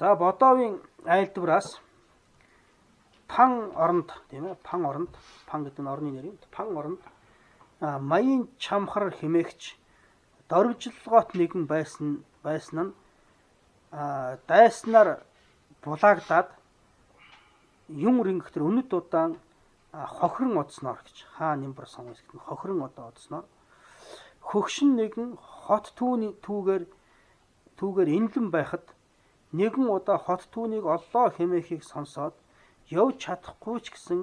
За Бодовын айлдвараас Пан оронд тийм ээ Пан гэдэг нь орны нэр юм. Пан оронд Маяын чамхар хэмээгч дорвжилгоот нэгэн байсан нь дайснаар булаагдаад юм рингтэр өнөд удаан хохирон одсноор гэж хаа Нямбар сон гэдэг нь хохирон одсноор хөгшин нэгэн хот түүний түүгээр инлэн байхад нэгэн удаа хот түүнийг оллоо хэмээхийг сонсоод явж чадахгүй ч гэсэн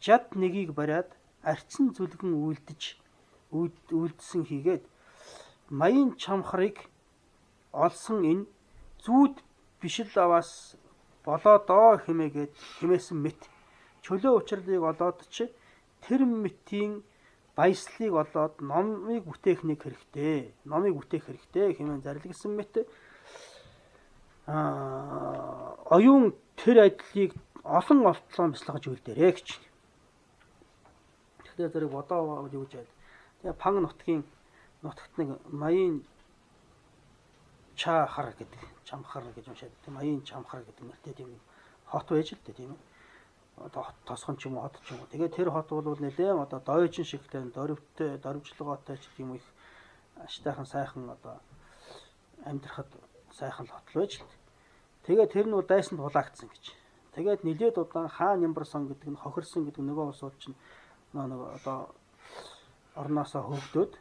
жад нэгийг бариад арцсан зүлгэн үйлдсэн хийгээд Маяын чамхарыг олсон энэ зүүд бишил аваас болоодоо хэмээсэн мэт чөлөө учрлыг олоод чи тэр мэтийн баяслыг олоод номыг бүтээх хэрэгтэй хэмээн зарлигсан мэт оюун тэр ажлыг олон олтлоо бяцлагаж үйлдээрэй гэж. Тэгэхээр зэрэг бодоо юу гэж байл. Тэгээ Пан нутгийн нутагт нэг Маяын чамхар гэж уншаад тийм Маяын чамхар гэдэг нэртэй тийм хот байж л дээ тийм ээ. Одоо тосхон ч юм уу хот ч юм уу. Тэгээ тэр хот бол нэлээд одоо дойжин шигтэй дөрвжлогоотой ч тийм их аштайхан сайхан одоо амьдрахад сайхан хот л байж л. Тэгээ тэр нь дайсанд булаагдсан гэж. Тэгээд нилээд удаан хаа Нямбар сон гэдэг нь хохирсон гэдэг нөгөө улсууд чинь нөгөө одоо орноосоо хөвдөөд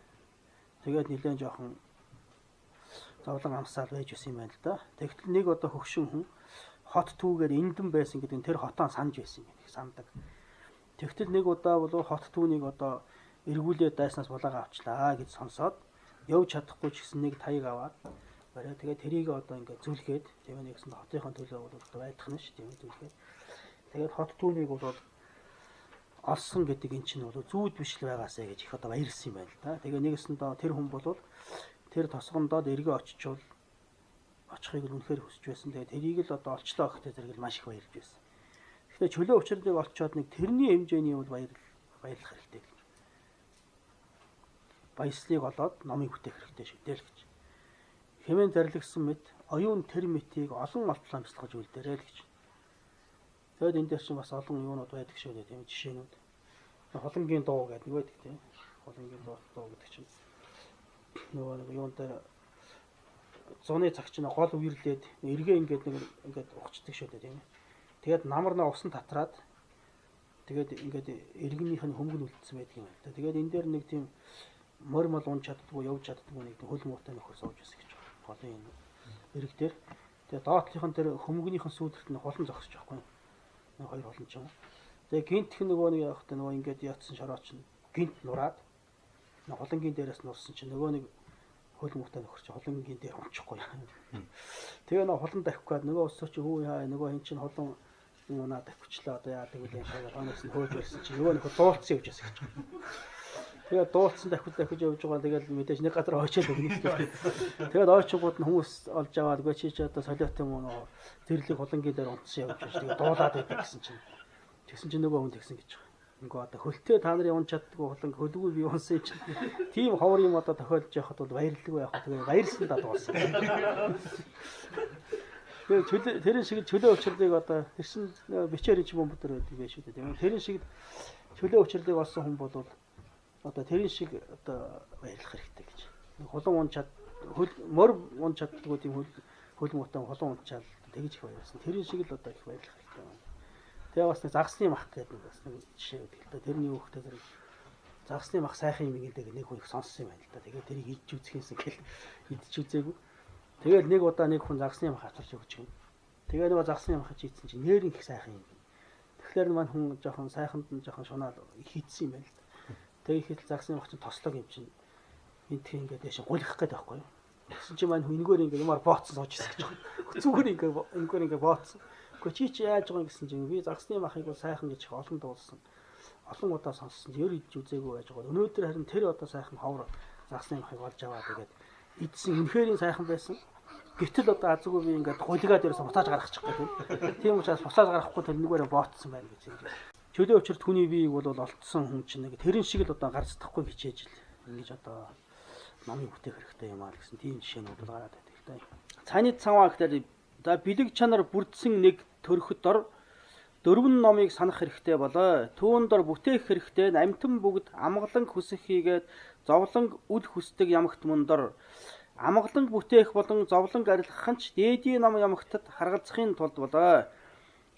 тэгээд нилээн жоохон зовлон амсаал байж байсан юм байна л да. Тэгтэл нэг одоо хөгшин хүн хот түүгээр эндэн байсан гэдэг нь тэр хотоо санаж байсан юм сандаг. Тэгтэл нэг удаа бол хот түүнийг одоо эргүүлээд дайснаас булаагаа авчлаа гэж сонсоод явж чадахгүй ч гэсэн нэг таяг аваад барай тэгээд тэрийг одоо ингээд зүлгээд тийм нэгсэн хотынхон төлөө бол байлдах нь шүү тийм зүлгээд. Тэгээд хот түүнийг бол олсон гэдэг эн чинь бол зүүд биш л байгаасаа гэж их одоо баярлсан юм байна л да. Тэгээ нэгэсэндээ тэр хүн бол тэр тосгондоод эргээ очичвол очихыг үнэхээр хүсэж байсан. Тэгээ тэрийг л одоо олчлоо гэхдээ зэрэг л маш их баярлж байсан. Тэгэхээр чөлөө учрлыг олцоод нэг тэрний хэмжээний бол баярлах хэрэгтэй гэж. Баяслыг олоод номыг бүтээх хэрэгтэй шүү дээ л гэж. Хэмээн зарлигсан мэт оюун тэр мэтийг олон олтлоо бяцлагаж үйлдээрэй л гэж. Тэгэд энэ дээр чинь бас олон юунууд байдаг шүү дээ тийм жишээнүүд. Холонгийн дуу гэдэг нэг байдаг тийм. Холонгийн дуу гэдэг чинь нөгөө нэг юун дээр зуны цаг чинь гол үерлээд эргээ ингээд ухчихдаг шүү дээ тийм. Тэгээд намарнаа усан татраад тэгээд ингээд эргэнийх нь хөмгөн үлдсэн байдаг юм байна. Тэгээд энэ дээр нэг тийм мормол унж чаддгүй явж чаддгүй нэг хөл муутай нөхөр сууж байсан гэж байна. Голын эрэг дээр. Тэгээд доотлынхан тэр хөмгөнийхэн сүүдэрт нь холон зогсож байхгүй юу? Хоёр холон ч юм уу. Тэгээ гинтх нөгөө нэг явахтай нөгөө ингээд яатсан шорооч нь гинт нураад холонгийн дээрээс нурсан чинь нөгөө нэг хөл муутай нөхөр чи холонгийн дээр унчихгүй. Тэгээ нөгөө холон давхиад нөгөө өсөө чи хүү яа нөгөө хин чин холон юунаа давхичлаа одоо яадаг үлээ шагаад хонос нь хөөж ирсэн чи нөгөө нөхөр дуулцсан явж байсан гэж. Тэгээ дуулцсан давхиж явж байгаа тэгэл мэдээж нэг газар очиод өгнө. Тэгээд ойчгууд нь хүмүүс олж аваад үгүй чи одоо солиот юм уу нөгөө зэрлэг холонгийн дээр унтсан явж байгаа. Тэгээ дуулаад байдаг гэсэн чинь. Тэгсэн чинь нөгөө хүн тэгсэн гэж байгаа. Ингээ одоо хөлтөө та нарын унж чаддгүй холон хөлгүй би унсан чинь. Тийм ховор юм одоо тохиолж яхад бол баярлалгүй яхад тэгээ баярсан да дууссан. Тэгээ тэрэн шиг чөлөө учрлыг одоо тэрсэн бичээр ч бомб дээр байдаг байх шүү дээ тийм. Тэрэн шиг чөлөө учрлыг олсон хүн бол одоо тэрэн шиг одоо баярлах хэрэгтэй гэж. Холон унж чад мөр унж чаддгүй тийм хөл муутай холон унчаал тэгж их баярлсан. Тэрэн шиг л одоо их баярлах хэрэгтэй байна. Тэгээ бас нэг загсны мах гэдэг бас нэг жишээ өгдөг л да. Тэрний өөхтэй зэрэг загсны мах сайхан юм гэдэг нэг хүн их сонссон юм байна л да. Тэгээ тэрийг идж үзэхээс гэл идж үзээгүй. Тэгэл нэг удаа нэг хүн загсны мах хатарч өгч юм. Тэгээ нөгөө загсны мах хийцэн чинь нэр их сайхан юм. Тэгэхээр маань хүн жоохон сайханд нь жоохон шунаад хийцсэн юм байна л да. Тэгээ ихэд загсны мах чинь тослог юм чинь эндх ингээд яшин гулгах гээд байхгүй юу. Тэгсэн чинь маань хүн энэгээр ингээд юмар бооцсон сууж ирсэн гэж байна. Зүгээр ингээд бооцсон. Гэхдээ чи яаж байгаа гэсэн чинь би загсны махыг бол сайхан гэж олон дуулсан. Олон удаа сонссон. Ер идж үзээгүй байж байгаа. Өнөөдөр харин тэр одоо сайхан ховор загсны махыг олж аваад тэгээд идсэн үнэхээр сайхан байсан. Гэтэл одоо азгүй би ингээд гулигаа дээрээс буцааж гаргачих гэдэг. Тийм учраас буцааж гаргахгүй тэр нэгээрээ бооцсон байна гэж юм. Чөлөө учирт хүний биеийг бол олдсон хүн чинь нэг тэрэн шиг л одоо гарцдахгүй хичээж л ингэж одоо номыг бүтээх хэрэгтэй юм аа гэсэн тийм жишээнүүд бол гараад байдаг л да. Цайны цангаа гэхээр За бэлэг чанар бүрдсэн нэг төрөхөд дор дөрвөн номыг санах хэрэгтэй болоо. Түүн дор бүтээх хэрэгтэй амтан бүгд амгалан хүсэх хийгээд зовлон үл хүсдэг ямагт мөн дор амгалан бүтээх болон зовлон арилгах нь дээдийн ном ямагтад харгалзахын тулд болоо.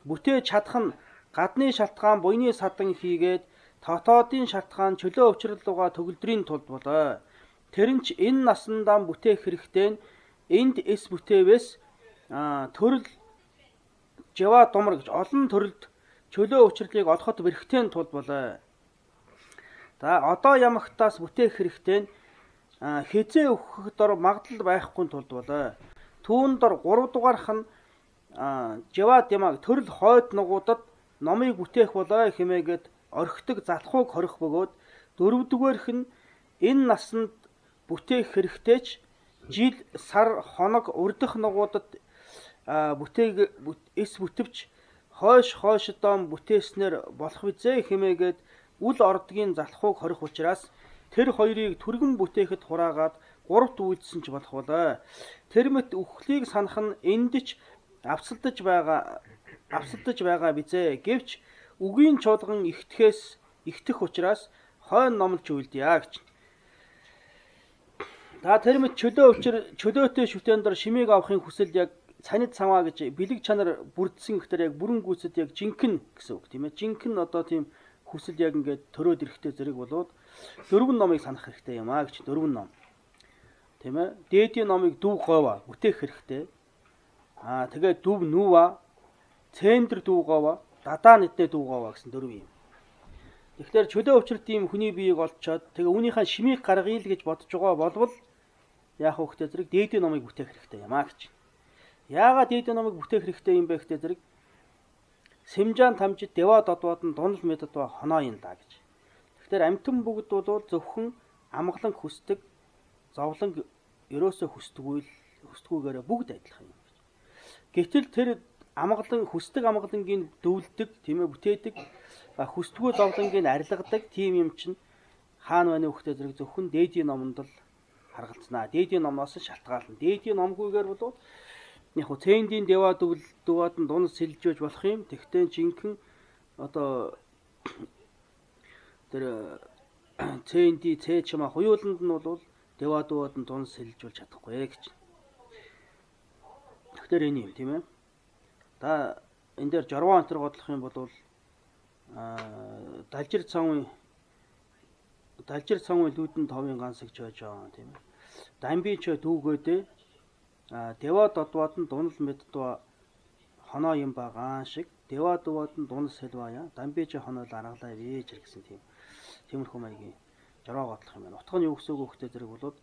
Бүтээж чадах нь гадны шалтгаан буйны садан хийгээд дотоодын шалтгаан чөлөө өвчрөл руугаа төгөлдрийн тулд болоо. Тэр нь ч энэ насандаа бүтээх хэрэгтэй энд эс бүтээвээс төрөл жава думар гэж олон төрөлд чөлөө өвчрлийг олоход бэрхтэн тулд болоо. За одоо ямагтаас бүтээх хэрэгтэй хизээ өгөх дор магадлал байхгүй тулд болоо. Түүн дор 3 дугаарх нь жава дэмаг төрөл хойд нугуудад номыг бүтээх болоо хэмээгээд орхидог залхууг хорих бөгөөд 4 дугаарх нь энэ насанд бүтээх хэрэгтэйч жил сар хоног урдах нугуудад эс бүтвч хойшдоо бүтээснээр болох визээ хэмээгээд үл ордгийн залхууг хорих учраас тэр хоёрыг түргэн бүтээхэд хураагаад 3-т үйлдсэн ч болох болоо. Тэр мэт үхлийг санах нь эндч авсалдаж байгаа бизээ. Гэвч үгийн чуулган ихтэх учраас хойно номлж үйлдье гэж. За тэр мэт чөлөөтэй шүтэн дор шимийг авахын хүсэл яг цанид цаваа гэж бэлэг чанар бүрдсэн гэхээр яг бүрэн гүйцэд яг жинхэнэ гэсэн үг тийм ээ. Жинхэнэ одоо тийм хүсэл яг ингээд төрөөд ирэхтэй зэрэг болоод дөрвөн номыг санах хэрэгтэй юм аа гэж дөрвөн ном. Тийм ээ. Дээдийн номыг дүү говаа бүтээх хэрэгтэй. Тэгээд дүв нүүва, центр дүү говаа, дадаа нэднэ дүү говаа гэсэн дөрвөн юм. Тэгэхээр чөлөө өвчрөлт ийм хүний биеийг олцоод тэгээ үүнийхээ шимийг гаргая л гэж бодож байгаа болвол яах вэ гэхээр зэрэг дээдийн номыг бүтээх хэрэгтэй юм аа гэж. Яагаад дээдийн номыг бүтээх хэрэгтэй юм бэ гэхээр зэрэг Сэмжаан тамжид Дева додвоод нь дунал мэддва хоноо юм да гэж. Тэгэхээр амтан бүгд бол зөвхөн амгалан хүсдэг, зовлон ерөөсөө хүсдэггүйгээр бүгд адилхан юм гэж. Гэтэл тэр амгалан хүсдэг амгалангийн дөвлөдөг, тийм ээ бүтээдэг, хүсдэггүй зовлонгийн арилгадаг тийм юм чинь хаана байна вэ гэхээр зэрэг зөвхөн дээдийн номонд л харгалзнаа. Дээдийн номоос шалтгаална. Дээдийн номгүйгээр бол яг хөө цэндийн Дева дуваад нь дунал сэлжөөж болох юм. Тэгтээ жинхэнэ одоо тэр цэнди цээ чама хуйланд нь бол Дева дуваад нь дунал сэлжүүлж чадахгүй гэж. Тэгэхээр энэ юм тийм ээ. Та энэ дээр жорвоо антер годлох юм бол далжир цаавын лүүдэн товын гансагч байж байгаа тийм ээ. Дамбич дүүгөөдөө Дева додвоод нь дунал мэддва хоноо юм байгаа шиг Дева дуваад нь дунал сэлвая дамбич хоноо аргалаа вээж гэсэн тиймэрхүү маягийн жороо годлох юм байна. Утга нь юу гэсэн үг вэ зэрэг болоод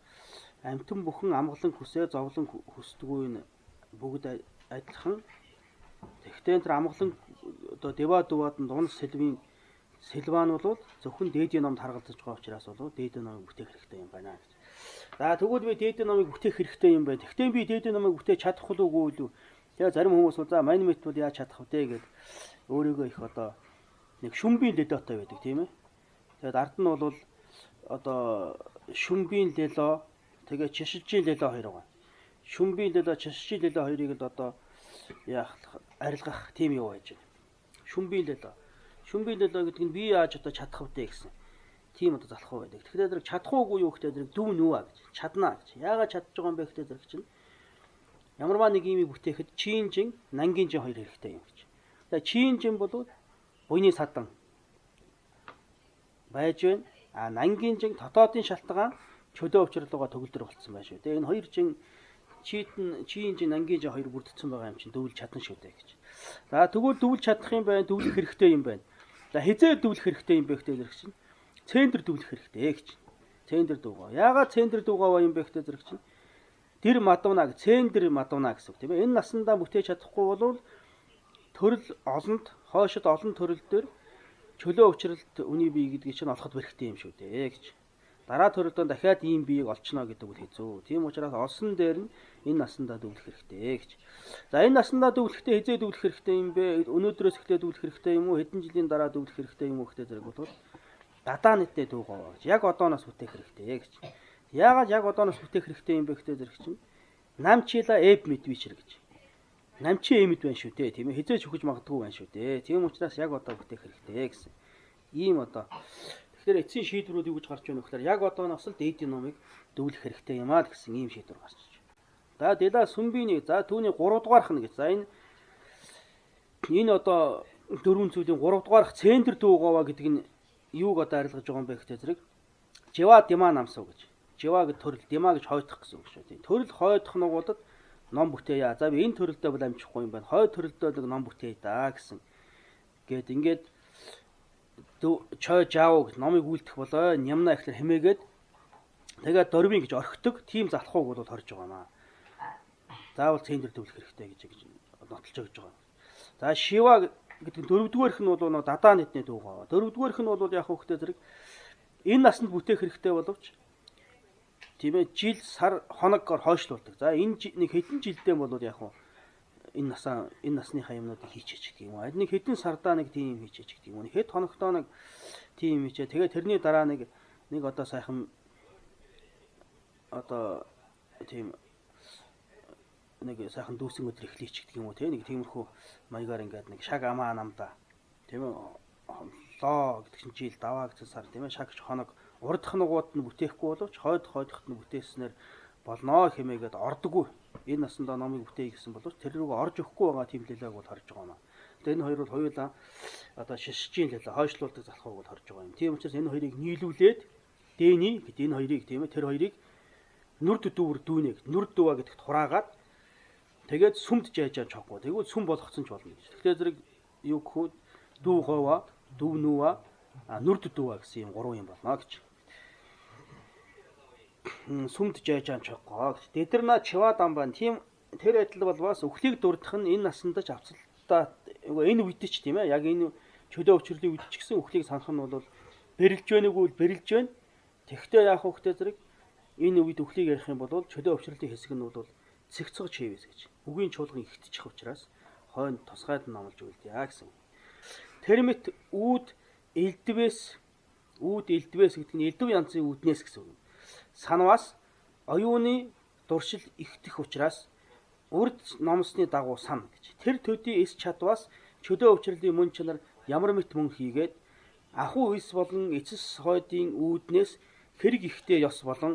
амтэн бүхэн амгалан хүсээ зовлон хүсдэггүй бүгд адилхан. Тэгтээ тэр амгалан одоо Дева дуваад нь дунал сэлван бол зөвхөн дээдийн номд харгалзаж байгаа учраас бол дээдийн номыг бүтээх хэрэгтэй юм байна гэж. За тэгвэл би дээдийн номыг бүтээх хэрэгтэй юм байна. Тэгтээ би дээдийн номыг бүтээх чадах уу үгүй юу? Тэгээ зарим хүмүүс бол за мань мэт бол яаж чадах вэ гэд өөрийгөө их одоо нэг шүмбийн ледотой байдаг тийм ээ. Тэгээд ард нь бол одоо шүмбийн ледо тэгээ чишилжийн ледо хоёр байгаа. Шүмбийн ледо чишилжийн ледо хоёрыг л одоо яах арилгах тийм юу байж байна. Шүмбийн ледо гэдэг нь би яаж одоо чадах вэ гэсэн. Тийм одоо залхуу байдаг. Тэгэхээр зэрэг чадах уугүй юу гэхтэй зэрэг дүв нүвэ гэж. Чаднаа гэж. Яагаад чадж байгаа юм бэ гэхтэй зэрэг чинь ямарваа нэг юмыг бүтээхэд чинжин, нангийн жин хоёр хэрэгтэй юм гэж. Тэгээ чинжин бол буйны садан байж байна. Нангийн жин дотоодын шалтгаан чөлөө өвчрөлөөгөө төгөлдөр болцсон байна шүү. Тэгээ энэ хоёр жин чинжин, нангийн жин хоёр бүрдсэн байгаа юм чинь дөвлж чадна шүү дээ гэж. За тэгвэл дөвлж чадах юм байна, дөвлөх хэрэгтэй юм байна. За хизээ дөвлөх хэрэгтэй юм бэ гэхтэй зэрэг чинь центр дөвлөх хэрэгтэй гэж. Центр дуугаа. Яагаад центр дуугаа юм бэ гэхтэй зэрэг чинь тэр мадуна центр мадуна гэсэн үг тийм ээ. Энэ насандаа бүтээж чадахгүй бол төрөл олонд хойшид олон төрөл дээр чөлөө өвчрөлт үний бие гэдгийг чинь олоход бэрхтээ юм шүү дээ гэж. Дараа төрөлдөө дахиад ийм биеийг олчно гэдэг үл хэзүү. Тийм учраас олсон дээр нь энэ насандаа дөвлөх хэрэгтэй гэж. За энэ насандаа дөвлөхдөө хизээ дөвлөх хэрэгтэй юм бэ? Өнөөдрөөс эхлээд дөвлөх хэрэгтэй юм уу? Хэдэн жилийн дараа дөвлөх хэрэгтэй юм уу гэдэг зэрэг бол дадаа нийтдээ дүүгоо гэж. Яг одооноос бүтээх хэрэгтэй гэж. Яагаад яг одооноос бүтээх хэрэгтэй юм бэ гэдэг зэрэг чинь нам чила эб мэдвичэр гэж. намчин эмэд байна шүү дээ. Тийм ээ. Хизээж өгч магадгүй байна шүү дээ. Тийм учраас яг одоо бүтээх хэрэгтэй гэсэн. Ийм одоо тэгэхээр эцсийн шийдвэрүүд юу гэж гарч байна вэ гэхээр яг одоо нас л дээдийн номыг дүүлэх хэрэгтэй юм аа гэсэн ийм шийдвэр гарч ирж байна. За Дела Сүмбиний за түүний 3 дугаарх нь гэж. За энэ одоо дөрвөн зүйлийн 3 дугаарх центр дүүгова гэдэг нь юуг одоо арилгаж байгаа юм бэ гэхдээ зэрэг Жива Дима намсав гэж. Жива гэж төрөл, Дима гэж хойдох гэсэн үг шүү дээ. Төрөл хойдох нугуудад ном бүтээе. За би энэ төрөлдөө бол амжихгүй юм байна. Хойд төрөлдөө нэг ном бүтээе да гэсэн. Ингээд чой жаав гэж номыг үйлдэх болоо нямна ихлэр хэмээгээд тэгээд дөрвийн гэж орхидог тийм залхууг бол хорж байгаа маа. Заавал центр дүүлэх хэрэгтэй гэж нотолж өгч байгаа. За Шива гэдэг дөрөвдүгээрх нь бол дадаа нийтний дүүгөө. Дөрөвдүгээрх нь бол яг хөөхтэй зэрэг энэ насанд бүтээх хэрэгтэй боловч тийм ээ жил сар хоногоор хойшлуулдаг. За энэ нэг хэдэн жилдээ бол яг энэ насныхаа юмнуудыг хийчихэж гэх юм уу. Нэг хэдэн сардаа нэг тийм хийчихэж гэх юм уу. Хэд хоногтоо нэг тийм хийчээ. Тэгээ тэрний дараа нэг одоо сайхан одоо тийм нэг сайхан дүүсэн өдөр эхлэеч гэх юм уу. Тэ нэг тиймэрхүү маягаар ингээд нэг шаг амаа намда тийм ээ лоо гэдэг чинь жил даваа гэсэн сар тийм ээ шагч хоног урдах нугууд нь бүтээхгүй боловч хойдохт нь бүтээснээр болно хэмээгээд ордоггүй. Энэ насндаа номыг бүтээе гэсэн боловч тэр рүүгээ орж өгөхгүй байгаа тийм лилэг бол харж байгаа юм. Тэгээ энэ хоёр бол хоёулаа одоо шишжийн лилэг хойшлуулдаг залхууг бол харж байгаа юм. Тийм учраас энэ хоёрыг нийлүүлээд Дэни гэдэг энэ хоёрыг тийм ээ тэр хоёрыг нүрд дүүр дүүнэг нүрд дүүва гэдэгт хураагаад тэгээд сүмд жайжаа чоггүй. Тэгвэл сүм болгоцсон ч болно гэж. Тэгэхээр зэрэг юу гэхүү дүү хова, дүү нүва, нүрд дүүва гэсэн юм гурван юм болно гэж. Сүмд жайжаа чоггүй. Дэдэрна чивадан байна. Тийм тэр адил болвоос өхлийг дурдах нь энэ насандаж авцалтаа энэ үед ч тийм ээ яг энэ чөлөө өвчрлийн үед ч гэсэн өхлийг санах нь бол бэрэлж байнаггүй бэрэлж байна. Тэгвэл яах вэ гэхдээ зэрэг энэ үед өхлийг ярих юм бол чөлөө өвчрлийн хэсэг нь бол цэгцгэж хийвэс гэж. Үгийн чуулган ихтчих учраас хойно тусгайд нь номлож үлдээ гэсэн. Термит үүд элдвэс гэдэг нь элдв янзын үүднээс гэсэн үг. Санвас оюуны дуршил ихтэх учраас урд номсны дагуу сан гэж. Тэр төдий эс чадвас чөлөө өвчрлийн мөн чанар ямар мэт мөн хийгээд ахуй эс болон эцэс хойдын үүднээс хэрэг ихтэй ёс болон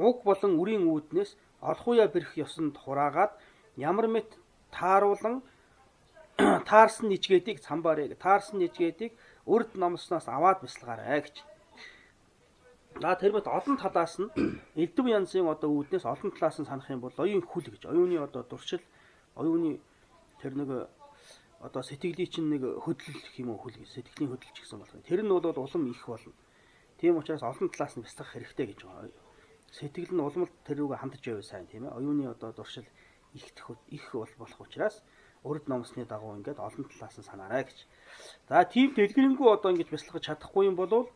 уг болон үрийн үүднээс олхуя бэрх ёсонд хураагаад ямар мэт тааруулан таарсан нижгээдийг цамбаарэ таарсан нижгээдийг урд номсноос аваад бясалгаарай гэж. За тэр мэт олон талаас нь элдв янзын одоо үүднээс олон талаас нь санах юм бол оюун хүл гэж. Оюуны одоо дуршил, оюуны тэр нэг одоо сэтгэлийн чинь нэг хөдөл гэх юм уу хүл гэж. Сэтгэлийн хөдөлж гэсэн болох. Тэр нь бол улам их болно. Тийм учраас олон талаас нь бясалгах хэрэгтэй гэж байгаа. Сэтгэл нь улам тэр рүүгээ хандж байвал сайн тийм ээ. Оюуны одоо дуршил их болох учраас урд номсны дагуу ингээд олон талаас нь санаарай гэж. За тийм дэлгэрэнгүй одоо ингэж бясалгаж чадахгүй юм бол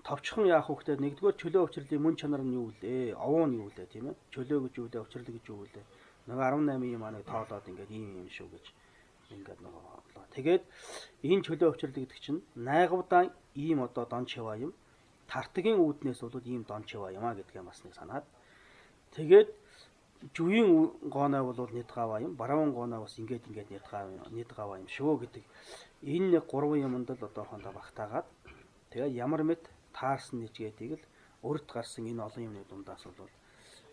товчхон яах вэ гэхээр нэгдүгээр чөлөө өвчрлийн мөн чанар нь юу вэ? Овоо нь юу вэ тийм ээ? Чөлөө гэж юу вэ? Өвчрлө гэж юу вэ? Нэг 18 юм аа нэг тоолоод ингээд ийм юм шүү гэж ингээд нөгөө. Тэгээд энэ чөлөө өвчрлө гэдэг чинь найгавдаа ийм одоо дон чива юм. Тартгийн үүднээс бол ийм дон чива юм аа гэдгээ бас нэг санаад. Тэгээд жүгийн гооной бол нэдгава юм. Баруун гооной бас ингээд нэдгава юм шүү гэдэг. Энэ нэг гурван юмд л одоо хондоо багтаагаад тэгээд ямар мэт таарсан нижгээдийг л урд гарсан энэ олон юмны дундаас бол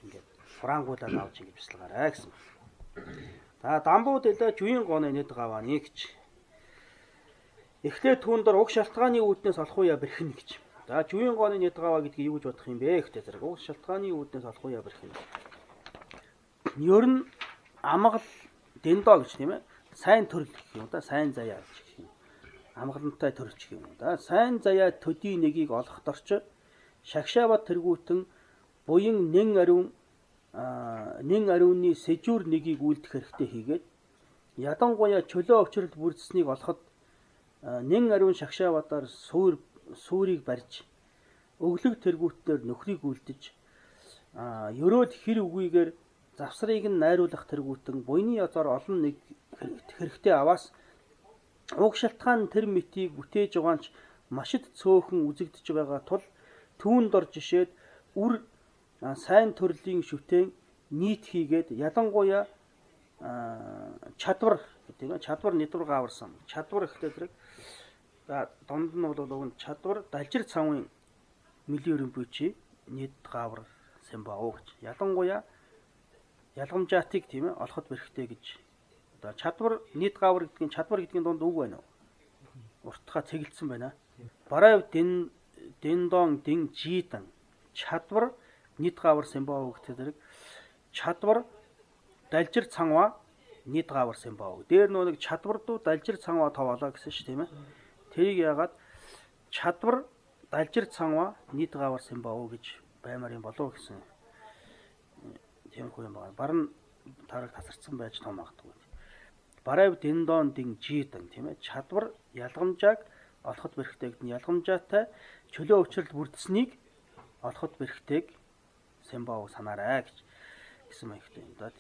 ингээд франгуудад авч ингэж бясалгаарай гэсэн. За дамбууд элэ жүгийн гооной нэдгава нэгч. Эхлээд түүндэр уг шалтгааны үүднээс олохуя бэрхэн гэж. За жүгийн гооной нэдгава гэдгийг юу гэж бодох юм бэ гэхдээ зэрэг уг шалтгааны үүднээс олохуя бэрхэн. Ер нь амгал дэндоо гэж тийм ээ. Сайн төрөл гэх юм да, сайн заяа гэж. Амгалантай төрөлч юм да. Сайн заяа төдий нэгийг олох дорч шагшаават тэргүүтэн буян нэн ариуны сэжүүр нэгийг үйлдэх хэрэгтэй хийгээд ядангуяа чөлөө өвчрөл бүрдсэнийг олоход нэн ариун шагшааватаар суурийг барьж өглөг тэргүүтээр нөхрийг үлдэж ерөөд хэр үгүйгээр завсрыг нь найруулах тэргүүтэн буйны язаар олон нэг хэрэгтэй аваас уг шалтгаан тэр мэтийг бүтээж байгаанч машид цөөхөн үзэгдэж байгаа тул түүнд орж ишээд үр сайн төрлийн шүтэн нийт хийгээд ялангуяа чадвар гэдэг нь чадвар нэдвэр гаварсан. Чадвар гэхтэй зэрэг донд нь бол уг нь чадвар далжир цавын мөлийн өрөмбөчи нийт гавар сэмбао гэж. Ялангуяа ялгамжаатыг тийм ээ олоход бэрхтэй гэж. Одоо чадвар нийт гавар гэдэг нь чадвар гэдгийн донд үг байна уу? Уртхаа цэгэлсэн байна. Барайв дэндон дин жидан чадвар нийт гавар сэмбао гэдэг зэрэг чадвар далжир цанва нийт гавар сэмбао. Дээр нэг чадвардуу далжир цанва таваалаа гэсэн ш тийм ээ. Тэрийг яагаад чадвар далжир цанва нийт гавар сэмбао гэж баймаар юм болов гэсэн. Тиймэрхүү юм байна. Барна тараг тасарсан байж том магадгүй. Барайв дэндон дин жидан тийм ээ. Чадвар ялгамжааг олоход бэрхтэйг нь ялгамжаатай чөлөө өвчрөл бүрдсэнийг олоход бэрхтэйг сэмбао санаарай гэж гэсэн маягтай юм даа.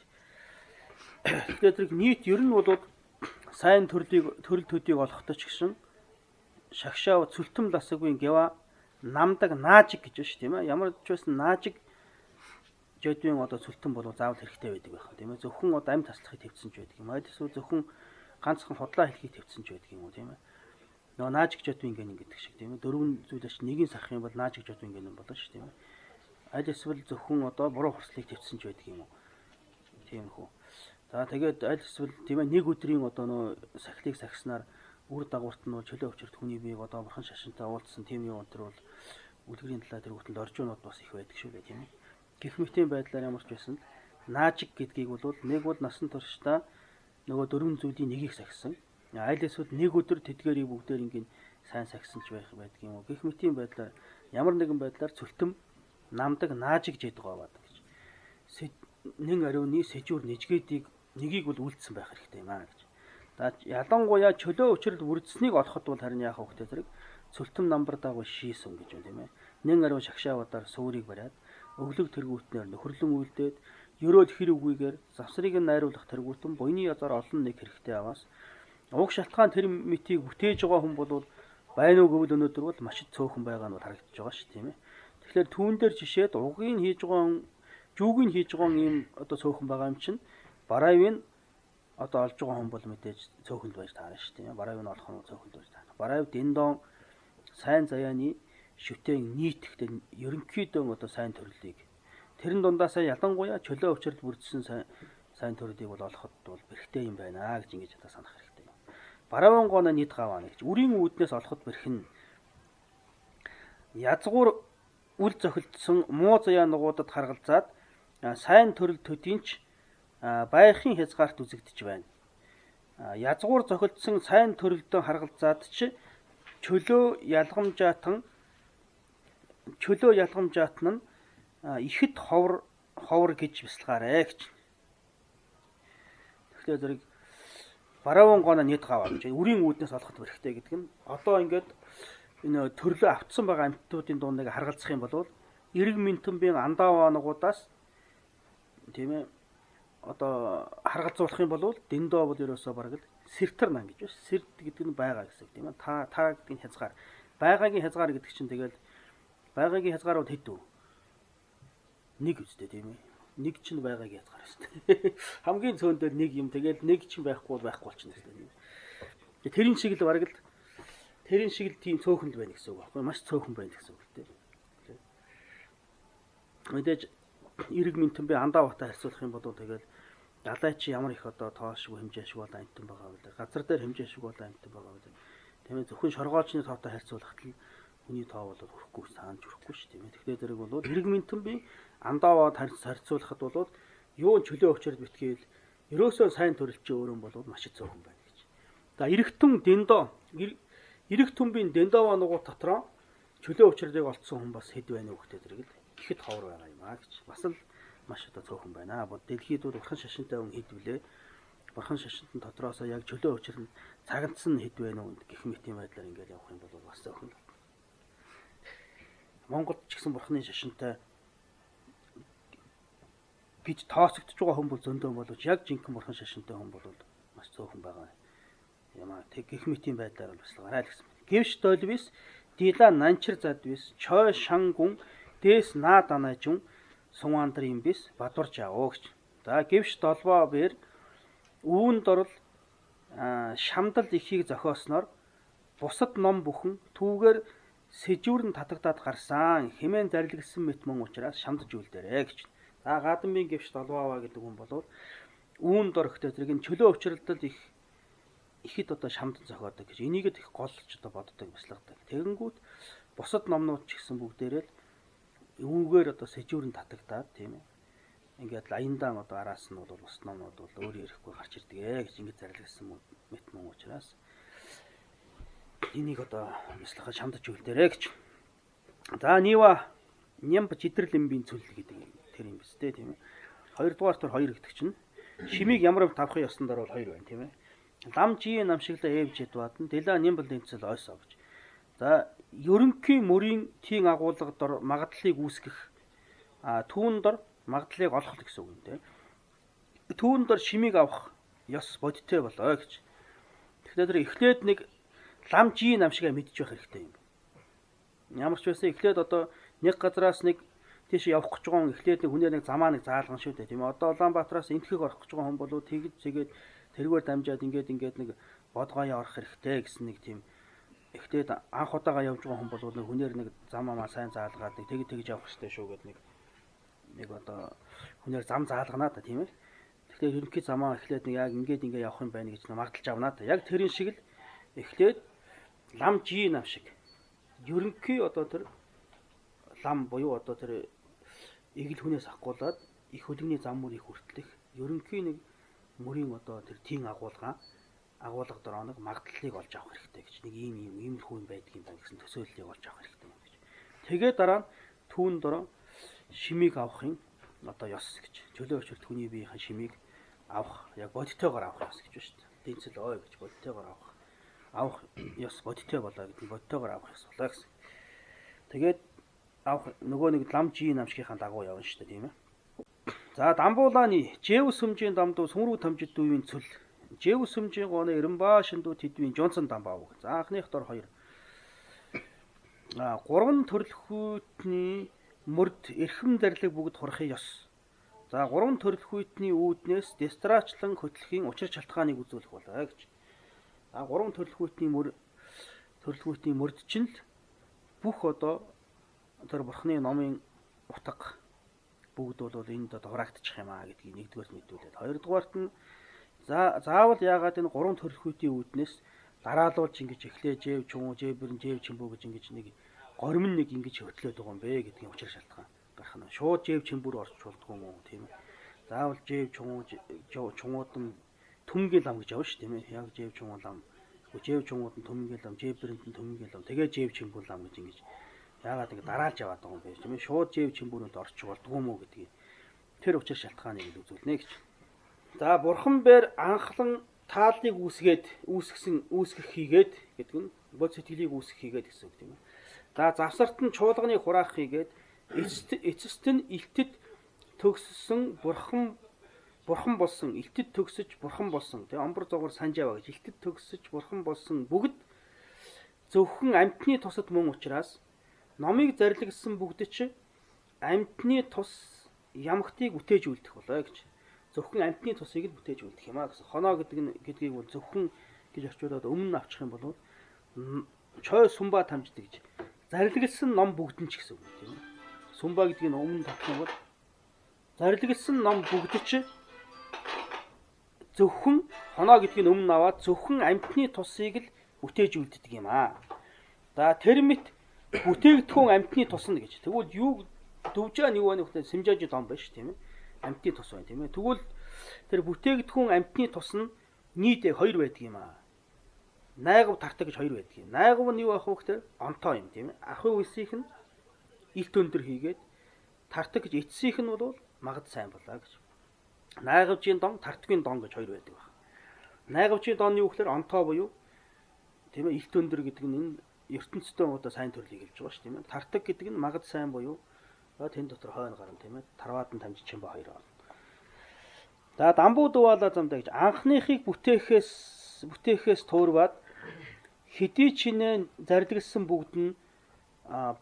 Тэгэхээр зэрэг нийт ер нь бол сайн төрөл төдийг олохтой ч гэсэн шагшаа цөлтөм ласаггүй гэва намдаг наажиг гэж байна шүү тийм ээ. Ямар ч байсан наажиг жодвийн одоо цөлтөм бол заавал хэрэгтэй байдаг байх тийм ээ. Зөвхөн одоо амь таслахыг төвцөн ч байдаг юм. Эсвэл зөвхөн ганцхан худлаа хэлхийг төвцөн ч байдаг юм уу тийм ээ. Нөгөө наажиг жодвийн гэн гэдэг шиг тийм ээ. Дөрвөн зүйлээс нэгийг сахах юм бол наажиг жодвийн гэн болно шүү тийм ээ. Аль эсвэл зөвхөн одоо буруу хурцлыг төвцөн ч байдаг юм уу. Тиймэрхүү. За тэгээд аль эсвэл тийм ээ нэг өдрийн одоо нөө сахилыг сахиснаар үр дагаварт нь бол чөлөө өвчрөлт хүний биеийг одоо бурхан шашинтай уулзсан тийм юм өнтер бол үлгэрийн талаа тэр хөтөнд оржуунууд бас их байдаг шүү дээ тийм ээ. Гэх мэтийн байдлаар ямар ч байсан наажиг гэдгийг бол нэг бол насан туршдаа нөгөө дөрвөн зүйлийн нэгийг сахисан. Аль эсвэл нэг өдөр тэдгээрийг бүгдээр ингээд сайн сахисан ч байх байдаг юм уу. Гэх мэтийн байдлаар ямар нэгэн байдлаар цөлтөм намдаг наажиг жийдгаа байдаг гэж. Нэн ариуны сэжүүр нэжгээдийг нэгийг бол үлдсэн байх хэрэгтэй юм аа гэж. Ялангуяа чөлөө өвчрөл бүрдсэнийг олоход бол харин яах вэ гэхээр зэрэг цөлтөм намбар дагуу шийсэн гэж байна тийм ээ. Нэн ариун шагшаавуудаар суурийг бариад өглөг тэргүүтнээр нөхөрлөн үйлдээд ерөөл хэр үгүйгээр завсрыг нь найруулах тэргүүтэн буйны язаар олон нэг хэрэгтэй аваас уг шалтгаан тэр мэтийг бүтээж байгаа хүн бол байна уу гэвэл өнөөдөр бол маш цөөхөн байгаа нь харагдаж байгаа шүү тийм ээ. Тэгэхээр түүн дээр жишээд угийг хийж байгаа жүүгийг хийж байгаа юм одоо цөөхөн байгаа юм чинь барайвын одоо олж байгаа хүн бол мэдээж цөөхөнд байж таарна шүү тийм ээ. Барайвын олох нь цөөхөнд байж таарна. Барайв дэндон сайн заяаны шүтэн нийтгэхдээ ерөнхийдөө одоо сайн төрлийг тэрэн дундаасаа ялангуяа чөлөө өвчрөл бүрдсэн сайн төрлийг бол олоход бол бэрхтэй юм байна гэж ингэж одоо санах хэрэгтэй. Барайвын гооно нийт гаваа гэж үрийн үүднээс олоход бэрхэн язгуур үл зохилдсон муу заяа нугуудад харгалзаад сайн төрөл төдийнч байхын хязгаарт үзэгдэж байна. Язгуур зохилдсон сайн төрөлдөө харгалзаад ч чөлөө ялгамжаатан нь ихэд ховор гэж бясалгаарэ гэж. Тэгэхээр зэрэг барайвын гооно нийт гаваа гэж үрийн үүднээс олоход бэрхтэй гэдэг нь одоо ингээд энэ төрлөө автсан байгаа амьтдуудын дууныг харгалзах юм бол эрг мэнтэнбийн андаа ванагуудаас тийм ээ одоо харгалзуулах юм бол дэндөө бол ерөөсөө бараг л сэртэр нан гэж байна. Сэрт гэдэг нь байгаа гэсэн тийм ээ. Та гэдэг нь хязгаар. Байгаагийн хязгаар гэдэг чинь тэгэл байгаагийн хязгаар бол хэд вэ? Нэг үстэй тийм ээ. Нэг чинь байгаагийн хязгаар шүү. Хамгийн цөөн дээр нэг юм тэгэл нэг чинь байхгүй болчихно гэсэн. Тэрийн шиг л бараг л тэрийн шиг л тийм цөөхөнд байна гэсэн үг байхгүй. Маш цөөхөн байна гэсэн үг тийм. Мэдээж эрг мэнтэн би андаа батаа харьцуулах юм бол тэгэл далай чи ямар их одоо тоошгүй хэмжээшгүй бол амтан байгаа вэ? Газар дээр хэмжээшгүй бол амтан байгаа вэ? Тийм ээ зөвхөн шоргоолчны тоотой харьцуулахад л хүний тоо бол хүрэхгүй саанж хүрэхгүй шүү тийм ээ. Тэгэхээр зэрэг бол эрг мэнтэн би андааваад харьцуулахад бол юу чөлөө өвчрөл битгээл ерөөсөө сайн төрөлчийн өөрөн бол маш цөөхөн байна гэж. За эрэг түмбийн дэндоо нугуу дотроо чөлөө өвчрөлийг олцсон хүн бас хэд байна уу гэдэг зэрэг л ихэд ховор байгаа юм аа гэж. Бас л маш одоо цөөхөн байна. Дэлхийд бол бурхан шашинтай хүн хэд вүлээ? Бурхан шашинтан дотроосоо яг чөлөө өвчрөл цагцсан хэд байна уу гэх мэт юм байдлаар ингээд явах юм бол бас цөөхөн. Монголд ч гэсэн бурханы шашинтай гэж тооцогдож байгаа хүн бол зөндөө боловч яг жинхэнэ бурхан шашинтай хүн бол маш цөөхөн байгаа юм аа. Тэг гэх мэтийн байдлаар бол бас гараа л гэсэн. Гэвч долвис дила нанчир задвис чой шангун дэс наа данажун сунандар юм бис бадурж аваа гэж. За гэвч долбоо бэр Үүнд орол шамдал ихийг зохиосноор бусад ном бүхэн түүгээр сэжүүрэн татагдаад гарсан хэмээн зарлигдсан мэт мөн учраас шамдаж үлдээрэй гэж. За Гадамбын гівш Долваава гэдэг хүн болов үүнд орохтой зэрэг энэ чөлөө учралдал ихэд одоо шамдан зохиодог гэж энийг их голч одоо боддог бяцлагдаг. Тэгэнгүүт бусад номнууд ч гэсэн бүгдээрээ л үүгээр одоо сэжүүрэн татагдаад тийм ээ. Ингээд аяндаа одоо араас нь бол бусад номнууд бол өөр ярихгүй гарч ирдэг гэж ингэж зарлигдсан мэт мөн учраас энийг одоо бяцлагаа шамдаж үлдээрэй гэж. За Нива Нямба Жидэрлэмбийн цүл гэдэг тэр юм биз дээ тийм ээ. Хоёрдугаар төр 2 гэдэг чинь шимийг ямар тавхын ёсонд орвол 2 байна тийм ээ. Лам жи намшиглаа эвжэд бадна дэла нямбал тэнцэл ойсоо гэж. За ерөнхий мөрийн тийн агуулга дор магадлалыг үүсгэх түүн дор магадлалыг олох гэсэн үг юм тийм. Түүн дор шимийг авах ёс бодиттой болоо гэж. Тэгэхээр тэр эхлээд нэг лам жи намшигаа мэдчих байх хэрэгтэй юм. Ямар ч байсан эхлээд одоо нэг газраас нэг тийш явах гэж байгаа хүн эхлээд нэг хүнээр нэг замаа нэг заалган шүү дээ тийм ээ. Одоо Улаанбаатараас энтхийг орох гэж байгаа хүн болоо тэгж зэгээд тэргээр дамжаад ингээд нэг бодгоёо орох хэрэгтэй гэсэн нэг тийм эхлээд анх удаага явж байгаа хүн болоо нэг хүнээр нэг замаа сайн заалгаад нэг тэгж явах хэрэгтэй шүү гэд нэг одоо хүнээр зам заалганаа та тийм ээ. Тэгэхээр ерөнхий замаа эхлээд нэг яг ингээд явах юм байна гэж магталж авнаа та. Яг тэрэн шиг л эхлээд лам жи нам шиг ерөнхий одоо тэр лам буюу одоо тэр игэл хүнээс ахгуулаад их хөлөгний зам мөрийг хүртлэх ерөнхий нэг мөрийн одоо тэр тийн агуулга дор оног магадлалыг олж авах хэрэгтэй гэж нэг иймэрхүү юм байдаг юм байна гэсэн төсөөллийг олж авах хэрэгтэй юм гэж. Тэгээд дараа нь түүн дор шимийг авахын одоо ёс гэж чөлөө өчөлт хүний биеийн шимийг авах яг бодитойгоор авах ёс гэж байна шүү дээ. Тэнцэл ой гэж бодитойгоор авах ёс бодиттой болоо гэдэг бодитойгоор авах ёс болоо гэсэн. Тэгээд авах нөгөө нэг лам жи намшигийнхаа дагуу явна шүү дээ тийм ээ. За Дамбуулааны Жэвс сүмжийн дамдуу сүмрүү тамжид дүүийн цөл Жэвс сүмжийн гооны Эренбаа шиндүү тэдвийн Жонсон дамбаав. За анхных дор 2. Гурван төрөлхүйтний мөрд эрхэм зарлиг бүгд хурахын ёс. За гурван төрөлхүйтний үүднээс дестрачлан хөтлөхийн учир шалтгааныг үзүүлэх болоо гэж. За гурван төрөлхүйтний мөрд чинь л бүх одоо тэр бурхны номын утга бүгд бол энд одоо хураагдчих юм аа гэдгийг нэгдүгээр мэдүүлээд хоёрдугаарт нь заавал яагаад энэ гурван төрөлхүйтийн үүднээс дараалуулж ингэж эхлээ жэв чүн жэбэрэн жэв чимбүү гэж ингэж нэг горим нэг ингэж хөтлөөд байгаа юм бэ гэдгийг учир шалтгаан гарах нь шууд жэв чимбүүр орч болдгоо юм уу тийм ээ. Заавал жэв чүнүүд нь төмгийн лам гэж явна ш тийм ээ. Яг жэв чүн лам жэв чүнүүд нь төмгийн лам жэбэрэнд нь төмгийн лам тэгээ жэв чимбүү лам гэж ингэж яагаад ингэ дараалж яваад байгаа юм бэ тийм ээ. Шууд жэв чимбүүрөнд орч болдгоо юм уу гэдгийг тэр учир шалтгааныг үзүүлнэ гэж. За бурхан бээр анхлан тааллыг үүсгэх хийгээд гэдэг нь бод сэтгэлийг үүсгэх хийгээд гэсэн үг тийм ээ. За завсарт нь чуулганы хураах хийгээд эцэст нь илтэд төгссөн бурхан болсон илтэд төгсөж бурхан болсон тийм омбор зогор санжаава гэж илтэд төгсөж бурхан болсон бүгд зөвхөн амьтны тусад мөн учраас номыг зарлигдсан бүгд ч амьтны тус ямагтыг үтээж үлдэх болоо гэж. Зөвхөн амьтны тусыг л бүтээж үлдэх юм а гэсэн. Хоноо гэдгийг бол зөвхөн гэж орчуулад өмнө авчих юм бол чой сумба тамждаг гэж. Зарлигдсан ном бүгд нь ч гэсэн үг тийм ээ. Сумба гэдгийг өмнө тавих юм бол зарлигдсан ном бүгд ч зөвхөн хоноо гэдгийг өмнө аваад зөвхөн амьтны тусыг л бүтээж үлддэг юм а. За термит бүтээгдэхүүн амьтны тусна гэж. Тэгвэл юу дөвжаа нэг байна гэхдээ симжаажи том байна ш тийм ээ. Амьтны тус байна тийм ээ. Тэгвэл тэр бүтээгдэхүүн амьтны тус нь нийт 2 байдаг юм а. Найгав тартаг гэж 2 байдаг юм. Найгав нь юу ах вэ гэхээр онтоо юм тийм ээ. Ахын үлсийнх нь илт өндөр хийгээд тартаг гэж эцсийнх нь бол магад сайн болоо гэж. Найгавжийн дон, тартгийн дон гэж 2 байдаг байна. Найгавжийн дон юу гэхээр онтоо буюу тийм ээ илт өндөр гэдэг нь энэ ертөнцийн одоо сайн төрлийг хэлж байгаа ш тийм ээ. Тартаг гэдэг нь магад сайн буюу тэн дотор хойно гарна тийм ээ. Тарваад нь тамжиж чимбэ 2 байна. За дамбуу дуваалаа замдаа гэж анхныхыг бүтээхээс туурваад хэдий чинээ зарлигдсан бүгд нь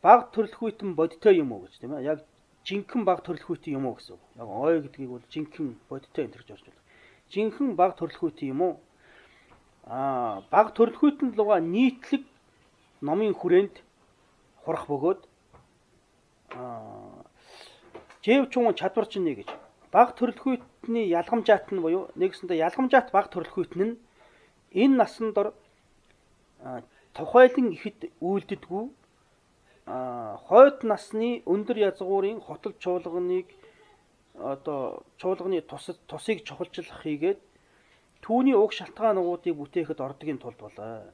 баг төрөлхүйтэн бодиттой юм уу гэж тийм ээ. Яг жинхэнэ баг төрөлхүйтэн юм уу гэсэн үг. Яг ой гэдгийг бол жинхэнэ бодиттой энэ төрж орж байна. жинхэнэ баг төрөлхүйт юм уу? Баг төрөлхүйтэн луга нийтлэг номын хүрээнд хурах бөгөөд жэв чуун чадвар чинь гэж баг төрөлхүйтний ялгамжаат нь буюу нэгсэндээ ялгамжаат баг төрөлхүйт нь энэ насанд дор тухайлан ихэд үйлддэггүй хойд насны өндөр язгуурын хотол чуулганыг одоо чуулганы тусыг чухалчлах хийгээд түүний уг шалтгаануудыг бүтээхэд ордгийн тулд болоо.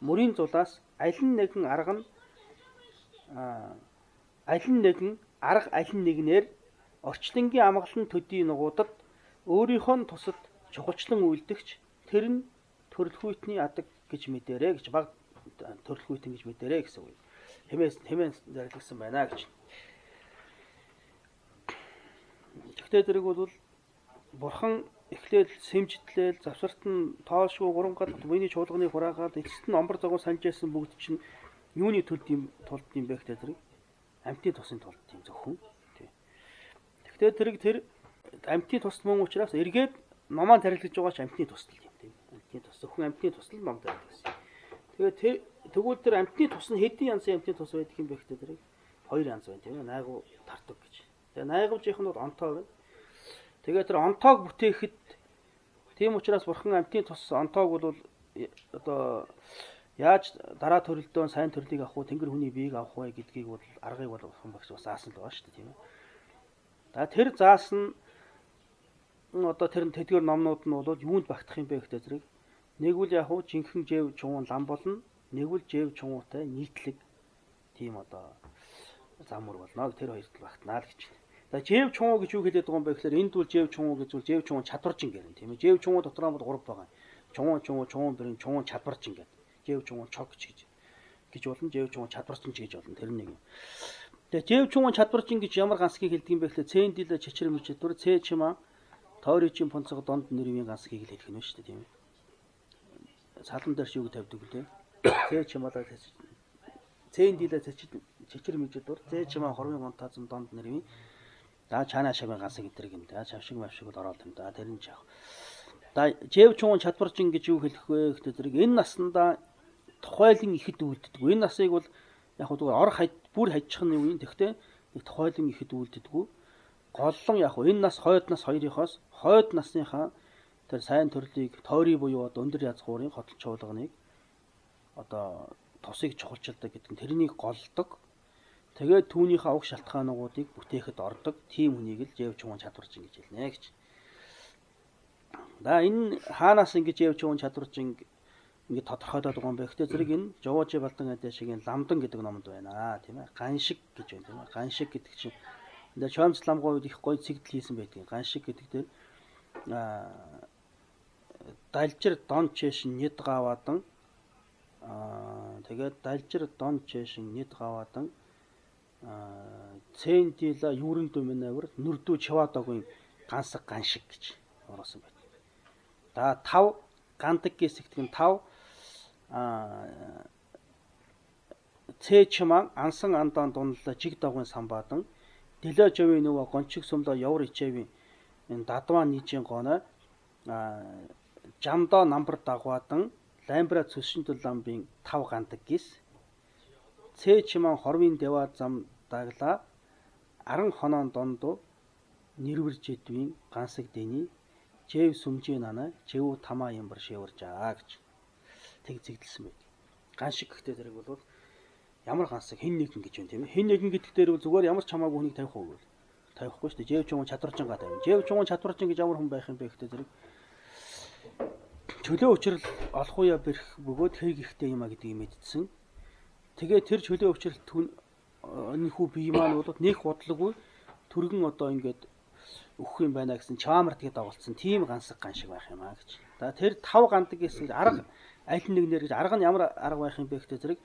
Мөрийн зулаас аль нэгэн арга аль нэгнээр орчлонгийн амгалан төдий нугуудад өөрийнхөө тусад чухалчлан үйлдэгч тэр нь төрөлхүйтний адаг гэж мэдэрээ гэж баг төрөлхүйтэн гэж мэдэрээ гэсэн үг. Хэмээн зарлагдсан байна гэж. Тэгтээ зэрэг бол бурхан эхлээл сэмжтлэл завсарт нь тоолшгүй 3 гадагт миний чуулганы хураагаад эцэст нь омбор загвар санаж байсан бүгд чинь юуны тулд юм бэ гэхдээ зэрэг амьтны тусын тулд тийм зөвхөн. Тэгтээ зэрэг тэр амьтны тус мөн учраас эргээд номоо тарилгаж байгаа ч амьтны тусдал юм тийм. Амьтны тус зөвхөн амьтны тусдал ном тарилгасан. Тэгээд тэгвэл тэр амьтны тус нь хэдийн янзын амьтны тус байдаг юм бэ гэхдээ зэрэг 2 янз байна тийм ээ. Найгуу тартаг гэж. Тэгээ найгуужийнх нь бол онтоо байна. Тэгээд тэр онтоог бүтээхэд тийм учраас бурхан амьтны тус онтоог бол одоо яаж дараа төрөлдөө сайн төрлийг авах уу, тэнгэр хүний биеийг авах вэ гэдгийг бол аргыг бол бурхан багш бас заасан л байгаа шүү дээ тийм ээ. Тэр заасан одоо тэр тэдгээр номнууд нь бол юунд багтах юм бэ гэдэг зэрэг нэгвэл яг уу жинхэнэ жэв чуун лам болно, нэгвэл жэв чуунтай нийтлэг тийм одоо замур болно. Тэр хоёрт багтнаа л гэж байна. За жэв чуун гэж юу хэлээд байгаа юм бэ гэхээр энд бол жэв чуун гэж бол жэв чуун чадваржин гэрэн тийм ээ. Жэв чуун дотор нь 3 байгаа. Чуун бэрийн чуун чадваржин гэдэг. Жэв чуун чог гэж болно. Жэв чуун чадваржин гэж болно. Тэр нэг юм. Тэгээ жэв чуун чадваржин гэж ямар гансгийг хэлдэг юм бэ гэхээр цэн дилэ чичэр мичэдүр цэ чима тойрчин понцог донд нэрвийн гансгийг хэлэх юм шүү дээ тийм ээ. Салан дээр шүүг тавьдаг үлээ. Цэ чималаа цэн дилэ чичэр мичэдүр цэ чима хормын гонтаазын донд нэрвийн да чана шавын гансыг энэ юм да шавшиг мавшиг бол ороод юм да тэр нь жаах. Да жэв чуун чадваржин гэж юу хэлэх вэ гэхдээ зэрэг энэ наснда тухайлан ихэд үлддэггүй. Энэ насыг бол яг хөө ор бүр хайчих нь үеийн тэгтээ тухайлан ихэд үлддэггүй. Голлон яг энэ нас хойд нас хоёрынхоос хойд насныхаа тэр сайн төрлийг тойрий буюу одоо өндөр язгуурын хотол чуулганыг одоо тусыг чухалчилдаг гэдэг нь тэрнийг голдог. Тэгээд түүнийхээ уг шалтгаануудыг бүтээхэд ордог тийм хүнийг л жэв чуун чадваржин гэж хэлнэ гэж. Да энэ хаанаас ингэж жэв чуун чадваржин ингэ тодорхойлоод байгаа юм бэ гэхдээ зэрэг энэ Жовожи Балдан Адашигийн ламдан гэдэг номонд байна тийм ээ. Ганшиг гэж байна тийм ээ. Ганшиг гэдэг чинь энэ Чоймс ламгой үед их гоё цэгдэл хийсэн байдаг. Ганшиг гэдэг дээр далжир дон чэшин нэд гаваадан тэгээд далжир дон чэшин нэд гаваадан цэндила юурын дүмэнэвэр нүрдүү чаваадагийн гансаг ганшиг гэж ороосон байна. Да 5 гандаг гэсэгт нь 5 цэчман ансан андан дунлаа жиг дагын самбаадан дэлэ жавын нөгөө гончиг сумда явар ичээвийн энэ дадваа нийжийн гоноо жамдаа намбар дагваадан лаймбра цөсөнтөл ламбын 5 гандаг гэс цэчман хормын дэва зам даглаа аран хоноон дондоо нэрвэрж идвийн гансаг дэний жэв сүмжээ нана жэв тамаа юмбар шэвэржаа гэж тэг зэгдэлсэн байд. Ганшиг гэхдээ зэрэг бол ямар гансаг хэн нэгэн гэж байна тийм ээ. Хэн нэгэн гэдэг дээр зүгээр ямар ч хамаагүй хүнийг тавих уу гэвэл тавихгүй шүү дээ. Жэв чуун чадваржин га тавина. Жэв чуун чадваржин гэж ямар хүн байх юм бэ гэхдээ зэрэг чөлөө учрал олох уяа бэрх бөгөөд хэрэг ихтэй юм а гэдгийг мэдсэн. Тэгээ тэр чөлөө учрал энэ хүү бие маань бол нэг бодлоггүй түргэн одоо ингээд өгөх юм байна гэсэн чаамар тэгээ дагуулсан тийм гансаг ганшиг байх юм а гэж. За тэр 5 гандаг гэсэн арга аль нэгнэр гэж арга нь ямар арга байх юм бэ гэхдээ зэрэг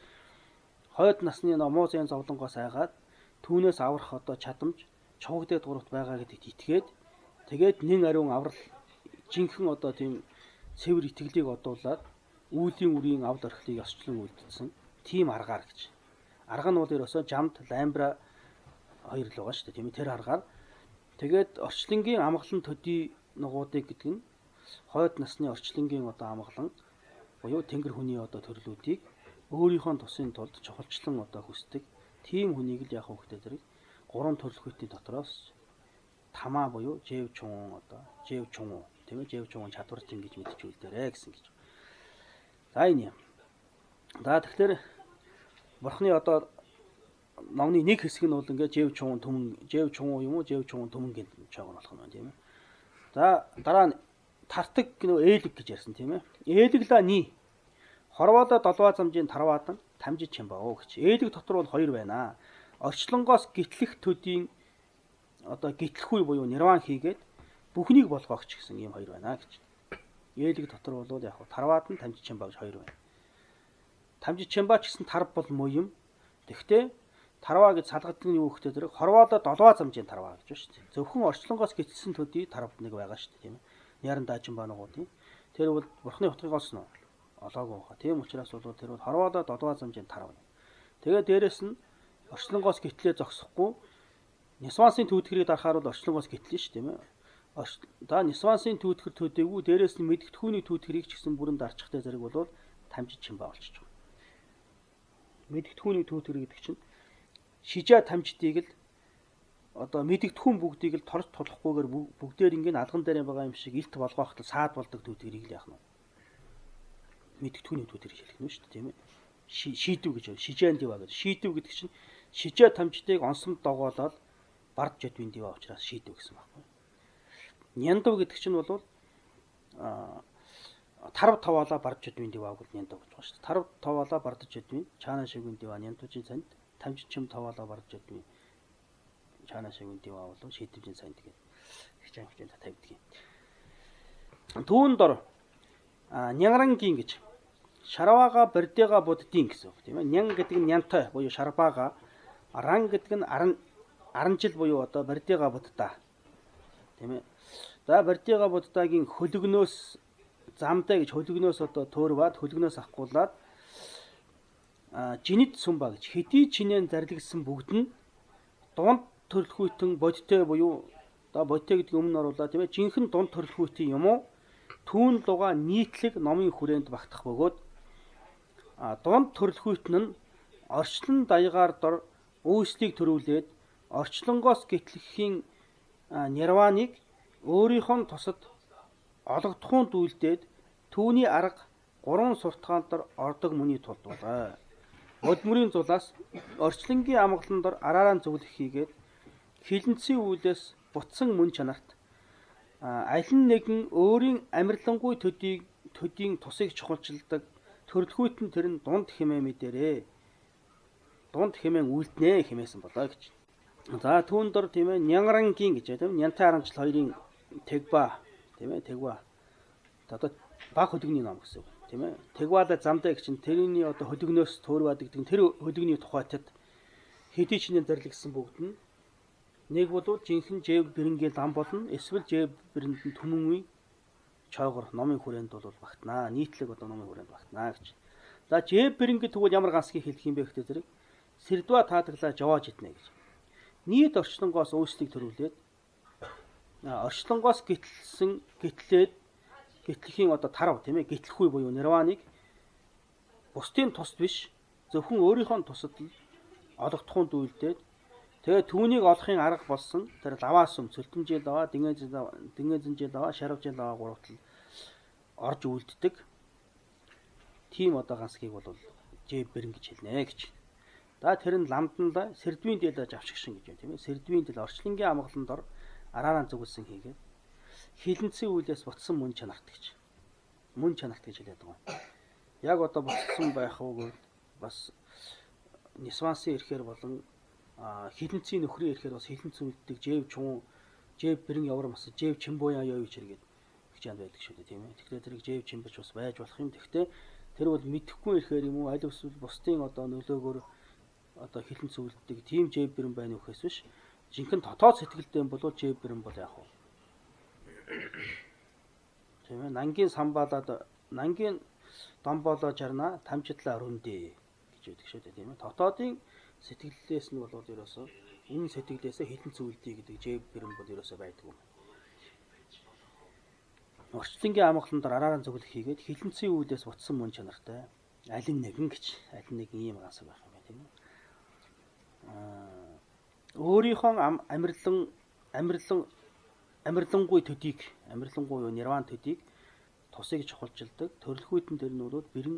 хойд насны номоозын зовлонгоос айгаад түүнээс аврах одоо чадамж чогдээд гуравт байгаа гэдэгт итгээд тэгээд нэн ариун аврал жинхэнэ одоо тийм цэвэр итгэлийг одуулаад үүлийн үрийн авд орхлыг осчлон үлдсэн тийм аргаар гэж. Арга нь бол ерөөсөө жамд лаймбра хоёр л байгаа шүү дээ тийм ээ. Тэр аргаар тэгээд орчлонгийн амгалан төдий нугуудыг гэдэг нь хойд насны орчлонгийн одоо амгалан буюу тэнгэр хүний одоо төрлүүдийг өөрийнхөө тусын тулд чухалчлан одоо хүсдэг. Тийм хүнийг л яг хөөхтэй зэрэг гурван төрөлхүйтийн дотроос тамаа буюу жэв чун одоо жэв чун тийм ээ жэв чун чадварчин гэж мэдчихүүлдээрэ гэсэн гэж. За энэ юм. За тэгэхээр бурхны одоо номны нэг хэсэг нь бол ингээд жэв чун төмөн жэв чун юм уу жэв чун төмөн гэж чагаар болох юм тийм ээ. За дараа нь тартаг нөө ээлэг гэж ярьсан тийм ээ. Ээлэгла ни хорвоодо долваа замжийн тарваадан тамжиж чимбаа гэж. Ээлэг дотор бол хоёр байна. Орчлонгоос гитлэх төдийн одоо гитлэхгүй буюу нирван хийгээд бүхнийг болгоогч гэсэн ийм хоёр байна гэж. Ээлэг дотор бол яг тарваадан тамжиж чимбаа гэж хоёр байна. Тамжиж чимбаа ч гэсэн тарв бол муу юм. Тэгвэл тарваа гэж салгадаг нь юу гэхтэй зэрэг хорвоодо долваа замжийн тарваа гэж байна шүү дээ. Зөвхөн орчлонгоос гитлсэн төдий тарв нэг байгаа шүү дээ тийм ээ. Яран даажин банагуудын. Тэр бол бурхны утгыг нь олоогүй байгаа. Тийм учраас бол тэр бол хорвоодо долваа замжийн тарв. Тэгээд дээрэс нь орчлонгоос гитлээ зогсохгүй Нисвансын түүтгэрийг дарахаар бол орчлонгоос гитлэн шүү тийм ээ. Да Нисвансын түүтгэр төдийгүй дээрэс нь мэдгэдэгхүүний түүтгэрийг ч гэсэн бүрэн дарчихтай зэрэг бол тамжиж чимбаа болчихж байгаа. Мэдгэдэгхүүний түүтгэр гэдэг чинь шижаа тамждыг л одоо мэдгэдэгхүүн бүгдийг л торж тулахгүйгээр бүгдээр ингээд алган дээр байгаа юм шиг илт болгоохтой саад болдог түүтгэрийг л яах нь мэдгэдэгхүүний түүтгэрийг хэлэх нь шүү дээ тийм ээ. Шийдвэ гэж байна. Шижаан дива гэдэг. Шийдвэ гэдэг чинь шижаа тамждыг онсомд догоолоод бард жодвийн дива учраас шийдвэ гэсэн байна. Няндав гэдэг чинь бол тарв таваалаа бард жодвийн дива гэж няндав гэж байна шүү дээ. Тарв таваалаа бард жодвийн чаана шигүн дива няндавчийн санд тамжид чим таваалаа бард жодвийн чаана шигүн дива бол шийдвийн санд гэдэг хичээн хичээн тавьдаг юм. Түүн дор нянгарангийн гэж шарваага бордыга буддийн гэсэн үг тийм ээ. Нян гэдэг нь нянтай буюу шарбаага, ран гэдэг нь аранжил буюу одоо бордыга буддаа. Тийм ээ. За бордыга буддагийн хөлгнөөс замтай гэж хөлгнөөс одоо төөрваад хөлгнөөс ахгуулаад жинэд сумба гэж хэдий чинээр зарлигдсан бүгд нь дунд төрөлхүйтэн бодтой буюу одоо бодтой гэдэг өмнө оруулаа тийм ээ. Жинхэнэ дунд төрөлхүйтэн юм уу? Түүн луга нийтлэг номын хүрээнд багтах бөгөөд дунд төрөлхүйтэн нь орчлон даягаар дор үйлслийг төрүүлээд орчлонгоос гитлэхийн нирваныг өөрийнхөө тусад олгодохунд үйлдээд түүний арга гурван суртахаан дор ордог мөний тулд болоо. Модмөрийн зулаас орчлонгийн амгалан дор араараа зөвлөх хийгээд хилэнцгийн үйлээс бутсан мөн чанарт аль нэгэн өөрийн амьрлангуй төдийн тусыг чухалчилдаг төрөлхүйт нь тэр нь дунд хэмээн мэдэрээ. Дунд хэмээн үлднэ хэмээсэн болоо гэж. За түүн дор тийм ээ нянгарангийн гэж тийм нянтай харамжил хоёрын тэгба тийм ээ тэгба. Одоо баг хөдөгний ном гэсэн үг тийм ээ. Тэгваада замтай гэж чинь тэрний одоо хөдөгнөөс төөрваад гэдэг тэр хөдөгний тухайтад хэдий чинээ зарлигдсан бүгд нь нэг бол жинхэнэ жэв бэрэнгийн лам болно. Эсвэл жэв бэрэнд түмэн үе чойгор номын хүрээнд бол багтнаа. Нийтлэг одоо номын хүрээнд багтнаа гэж. За жэв бэрэнгийн тэгвэл ямар гансгийг хэлэх юм бэ гэхдээ зэрэг сэрдва таадаглаа жавааж итнэ гэж. Нийт орчлонгоос үйлслийг төрүүлээд орчлонгоос гитлэхийн одоо тарав тийм ээ гитлэхгүй буюу нирваныг бусдын тусд биш зөвхөн өөрийнхөө тусад л олгодохунд үйлдээд тэгээ түүнийг олохын арга болсон тэр лаваас цөлтөнжил аваа дэнгэнзэнжил аваа шарвжил аваа гуравтал орж үлддэг. Тийм одоо гансгийг бол жэв бэрэн гэж хэлнэ гэж. За тэр нь ламдан сэрдвийн дэл авчигшин гэж байна тийм ээ. Сэрдвийн дэл орчлонгийн амгалан дор араараа зүгэлсэн хийгээд хилэнцгийн үйлээс бутсан мөн чанарт гэж. Мөн чанарт гэж хэлээд байгаа. Яг одоо бутсан байх уу бас Нисвансын ирэхээр болон хилэнцгийн нөхрийн ирэхээр бас хилэнц үлддэг жэв чун жэв бэрэн явар мас жэв чимбуяа явж иргээд хичээнд байдаг шүү дээ тийм ээ. Тэгэхээр тэрийг жэв чимбэж бас байж болох юм. Гэхдээ тэр бол мэдэхгүй ирэхээр юм уу аль эсвэл бусдын одоо нөлөөгөөр одоо хилэнц үлддэг тийм жэв бэрэн байна уу гэхээс биш жинхэнэ дотоод сэтгэлдээ бол жэв бэрэн бол яах вэ? Тийм ээ. Нангийн домболоо жарна тамжидлаа өрөндөө гэж байдаг шүү дээ тийм ээ. Дотоодын сэтгэллээс нь бол ерөөсөө энэ сэтгэлээсээ хилэнц үлдээ гэдэг жэв бэрэн бол ерөөсөө байдаг юм. Орчлонгийн амгалан араараа зөвлөх хийгээд хилэнцгийн үүдээс бутсан мөн чанартай алин нэгэн гэж алин нэгэн ийм гансаг байх юм байна тийм үү. Өөрийнхөө амьрлангүй төдийг амьрлангүй нирван төдийг тусыг чухалчилдаг төрөлхүйдэн тэр нүүрүүд бэрэн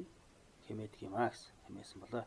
хэмээдэг юм аа гэсэн хэмээсэн болоо.